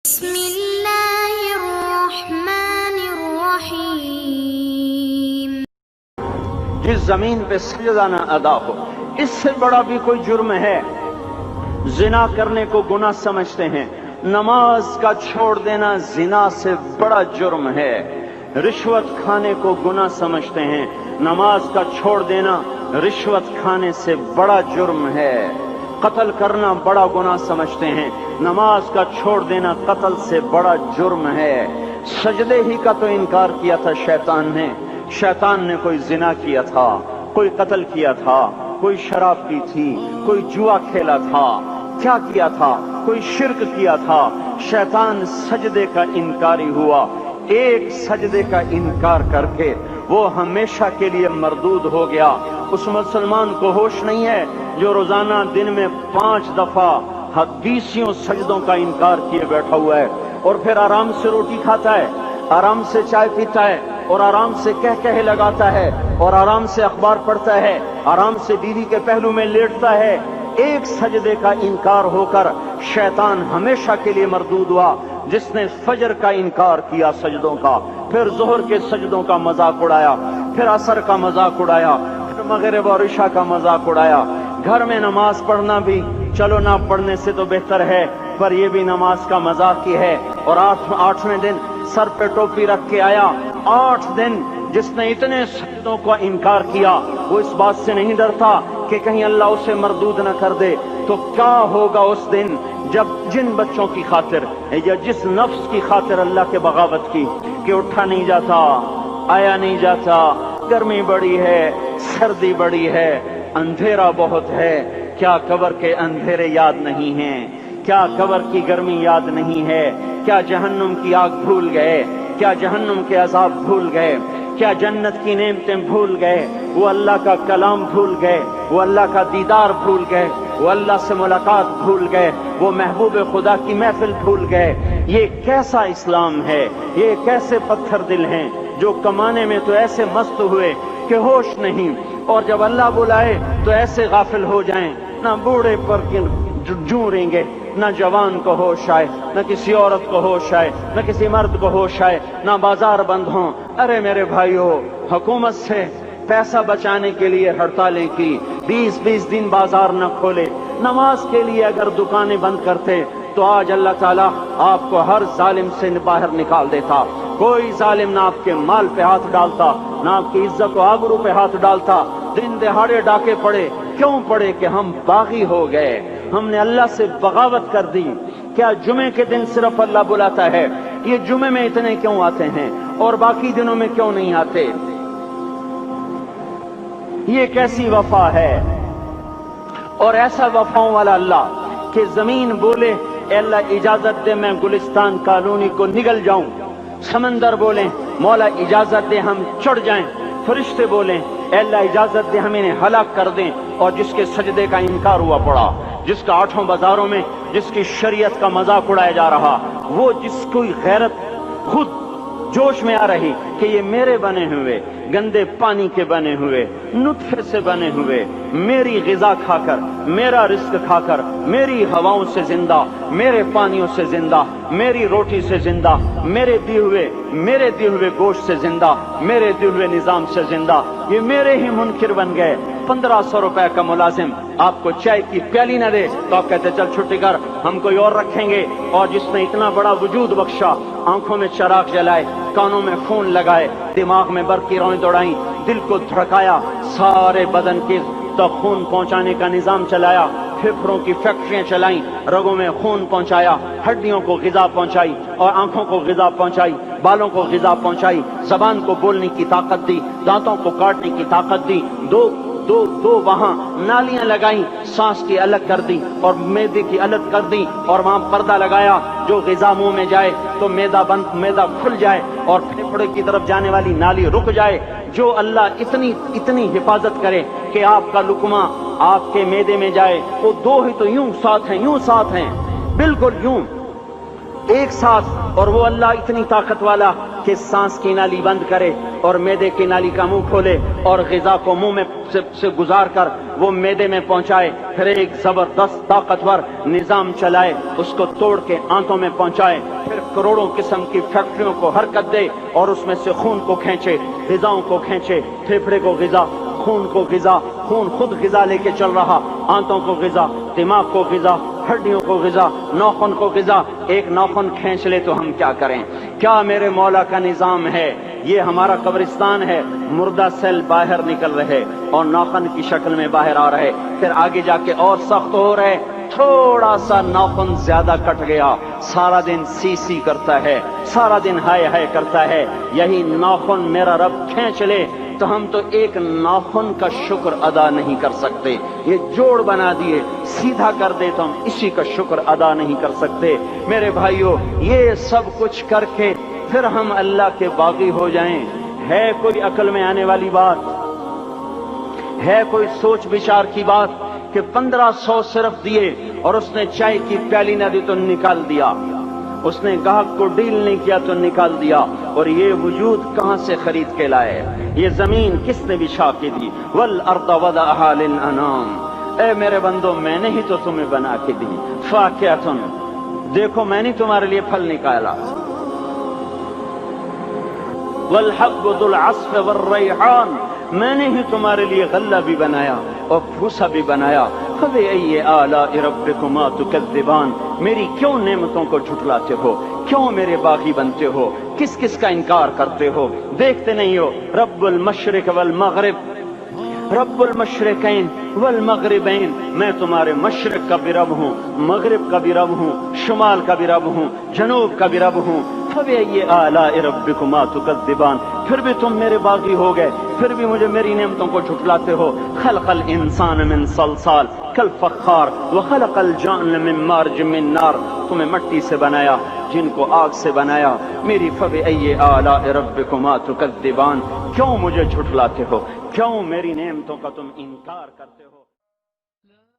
بسم اللہ الرحمن الرحیم۔ جس زمین پہ سجدہ نہ ادا ہو، اس سے بڑا بھی کوئی جرم ہے؟ زنا کرنے کو گناہ سمجھتے ہیں، نماز کا چھوڑ دینا زنا سے بڑا جرم ہے۔ رشوت کھانے کو گناہ سمجھتے ہیں، نماز کا چھوڑ دینا رشوت کھانے سے بڑا جرم ہے۔ قتل کرنا بڑا گناہ سمجھتے ہیں، نماز کا چھوڑ دینا قتل سے بڑا جرم ہے۔ سجدے ہی کا تو انکار کیا تھا شیطان نے کوئی زنا کیا تھا، کوئی قتل کیا تھا، کوئی شراب پی تھی، کوئی جوا کھیلا تھا، کیا کیا تھا؟ کوئی شرک کیا تھا۔ شیطان سجدے کا انکاری ہوا، ایک سجدے کا انکار کر کے وہ ہمیشہ کے لیے مردود ہو گیا۔ اس مسلمان کو ہوش نہیں ہے جو روزانہ دن میں 5 دفعہ 20 سجدوں کا انکار کیے بیٹھا ہوا ہے، اور پھر آرام سے روٹی کھاتا ہے، آرام سے چائے پیتا ہے، اور آرام سے کہے لگاتا ہے، اور آرام سے اخبار پڑھتا ہے، آرام سے بیوی کے پہلو میں لیٹتا ہے۔ ایک سجدے کا انکار ہو کر شیطان ہمیشہ کے لیے مردود ہوا۔ جس نے فجر کا انکار کیا سجدوں کا، پھر ظہر کے سجدوں کا مذاق اڑایا، پھر عصر کا مذاق اڑایا، پھر مغرب اور عشاء کا مذاق اڑایا۔ گھر میں نماز پڑھنا بھی چلو نہ پڑھنے سے تو بہتر ہے، پر یہ بھی نماز کا مذاق ہی ہے۔ اور 8ویں دن سر پہ ٹوپی رکھ کے آیا۔ 8 دن جس نے اتنے سجدوں کا انکار کیا، وہ اس بات سے نہیں ڈرتا کہ کہیں اللہ اسے مردود نہ کر دے۔ تو کیا ہوگا اس دن جب جن بچوں کی خاطر یا جس نفس کی خاطر اللہ کے بغاوت کی کہ اٹھا نہیں جاتا، آیا نہیں جاتا، گرمی بڑی ہے، سردی بڑی ہے، اندھیرا بہت ہے۔ کیا قبر کے اندھیرے یاد نہیں ہیں؟ کیا قبر کی گرمی یاد نہیں ہے؟ کیا جہنم کی آگ بھول گئے؟ کیا جہنم کے عذاب بھول گئے؟ کیا جنت کی نعمتیں بھول گئے؟ وہ اللہ کا کلام بھول گئے، وہ اللہ کا دیدار بھول گئے، وہ اللہ سے ملاقات بھول گئے، وہ محبوب خدا کی محفل بھول گئے۔ یہ کیسا اسلام ہے؟ یہ کیسے پتھر دل ہیں جو کمانے میں تو ایسے مست ہوئے کہ ہوش نہیں، اور جب اللہ بلائے تو ایسے غافل ہو جائیں، نہ بوڑھے پر جوں رہیں، نہ جوان کو ہوش آئے، نہ کسی عورت کو ہوش آئے، نہ کسی مرد کو ہوش آئے، نہ بازار بند ہوں۔ ارے میرے بھائیو، حکومت سے پیسہ بچانے کے لیے ہڑتالیں کی، 20 دن بازار نہ کھولے، نماز کے لیے اگر دکانیں بند کرتے تو آج اللہ تعالیٰ آپ کو ہر ظالم سے باہر نکال دیتا۔ کوئی ظالم نہ آپ کے مال پہ ہاتھ ڈالتا، نہ آپ کی عزت و آبرو پہ ہاتھ ڈالتا۔ دن دہاڑے ڈاکے پڑے، کیوں پڑے؟ کہ ہم باغی ہو گئے، ہم نے اللہ سے بغاوت کر دی۔ کیا جمعے کے دن صرف اللہ بلاتا ہے؟ یہ جمعے میں اتنے کیوں آتے ہیں اور باقی دنوں میں کیوں نہیں آتے؟ یہ کیسی وفا ہے؟ اور ایسا وفاؤں والا اللہ کہ زمین بولے اے اللہ اجازت دے میں گلستان کالونی کو نگل جاؤں، سمندر بولیں مولا اجازت دے ہم چڑھ جائیں، فرشتے بولیں اے اللہ اجازت دے ہم انہیں ہلاک کر دیں۔ اور جس کے سجدے کا انکار ہوا پڑا، جس کا 8 بازاروں میں جس کی شریعت کا مذاق اڑایا جا رہا، وہ جس کوئی غیرت خود جوش میں آ رہی کہ یہ میرے بنے ہوئے گندے پانی کے بنے ہوئے نطفے سے بنے ہوئے، میری غذا کھا کر، میرا رزق کھا کر، میری ہواؤں سے زندہ، میرے پانیوں سے زندہ، میری روٹی سے زندہ، میرے دیے ہوئے گوشت سے زندہ، میرے دیے ہوئے نظام سے زندہ، یہ میرے ہی منکر بن گئے۔ 1500 روپے کا ملازم آپ کو چائے کی پیالی نہ دے تو آپ کہتے چل چھٹی کر، ہم کوئی اور رکھیں گے۔ اور جس نے اتنا بڑا وجود بخشا، آنکھوں میں چراغ جلائے، کانوں میں خون لگائے، دماغ میں برقی روئیں دوڑائیں، دل کو دھڑکایا، سارے بدن کے تک خون پہنچانے کا نظام چلایا، پھیپھڑوں کی فیکٹریاں چلائیں، رگوں میں خون پہنچایا، ہڈیوں کو غذا پہنچائی اور آنکھوں کو غذا پہنچائی، بالوں کو غذا پہنچائی، زبان کو بولنے کی طاقت دی، دانتوں کو کاٹنے کی طاقت دی، دو وہاں نالیاں لگائیں، سانس کی الگ کر دی اور معدے کی الگ کر دی، اور وہاں پردہ لگایا، جو غذا منہ میں جائے تو معدہ کھل جائے اور پھیپھڑے کی طرف جانے والی نالی رک جائے۔ جو اللہ اتنی حفاظت کرے کہ آپ کا لقمہ آپ کے معدے میں جائے، وہ 2 ہی تو یوں ساتھ ہیں، بالکل یوں ایک ساتھ۔ اور وہ اللہ اتنی طاقت والا کہ کہ سانس کی نالی بند کرے اور معدے کی نالی کا منہ کھولے اور غذا کو منہ میں سے گزار کر وہ معدے میں پہنچائے، پھر ایک زبردست طاقتور نظام چلائے، اس کو توڑ کے آنتوں میں پہنچائے، پھر کروڑوں قسم کی فیکٹریوں کو حرکت دے اور اس میں سے خون کو کھینچے، غذاؤں کو کھینچے، پھیپھڑے کو غذا، خون کو غذا، خون خود غذا لے کے چل رہا، آنتوں کو غذا، دماغ کو غذا، ہڈیوں کو غذا، ناخن کو غذا، ایک ناخن کھینچ لے تو ہم کیا کریں؟ کیا میرے مولا کا نظام ہے؟ یہ ہمارا قبرستان ہے، مردہ سیل باہر نکل رہے اور ناخن کی شکل میں باہر آ رہے، پھر آگے جا کے اور سخت ہو رہے، تھوڑا سا ناخن زیادہ کٹ گیا، سارا دن سی سی کرتا ہے، سارا دن ہائے ہائے کرتا ہے، یہی ناخن میرا رب کھینچ لے تو ہم تو ایک ناخن کا شکر ادا نہیں کر سکتے، یہ جوڑ بنا دیے سیدھا کر دے تو ہم اسی کا شکر ادا نہیں کر سکتے۔ میرے بھائیوں، یہ سب کچھ کر کے پھر ہم اللہ کے باغی ہو جائیں، ہے کوئی عقل میں آنے والی بات؟ ہے کوئی سوچ بچار کی بات کہ 1500 صرف دیے اور اس نے چائے کی پیالی نہ دی تو نکال دیا، اس نے گاہک کو ڈیل نہیں کیا تو نکال دیا، اور یہ وجود کہاں سے خرید کے لائے؟ یہ زمین کس نے بچھا کے دی؟ والارض وضعها للانام، اے میرے بندو میں نے ہی تو تمہیں بنا کے دی، فاکہۃ، دیکھو میں نے تمہارے لیے پھل نکالا، والحب ذو العصف والریحان، میں نے ہی تمہارے لیے غلہ بھی بنایا اور بھوسا بھی بنایا، فبأي آلاء ربكما تكذبان، میری کیوں نعمتوں کو جھٹلاتے ہو؟ کیوں میرے باغی بنتے ہو؟ کس کس کا انکار کرتے ہو؟ دیکھتے نہیں ہو رب المشرق والمغرب، رب المشرقین والمغربین، میں تمہارے مشرق کا بھی رب ہوں، مغرب کا بھی رب ہوں، شمال کا بھی رب ہوں، جنوب کا بھی رب ہوں، فبأي آلاء ربكما تكذبان، پھر بھی تم میرے باغی ہو گئے، پھر بھی مجھے میری نعمتوں کو جھٹلاتے ہو۔ خلق الانسان من صلصال کالفخار وخلق الجان من مارج من نار، تمہیں مٹی سے بنایا، جن کو آگ سے بنایا، میری فبأي آلاء ربكما تكذبان، کیوں مجھے جھٹلاتے ہو؟ کیوں میری نعمتوں کا تم انکار کرتے ہو؟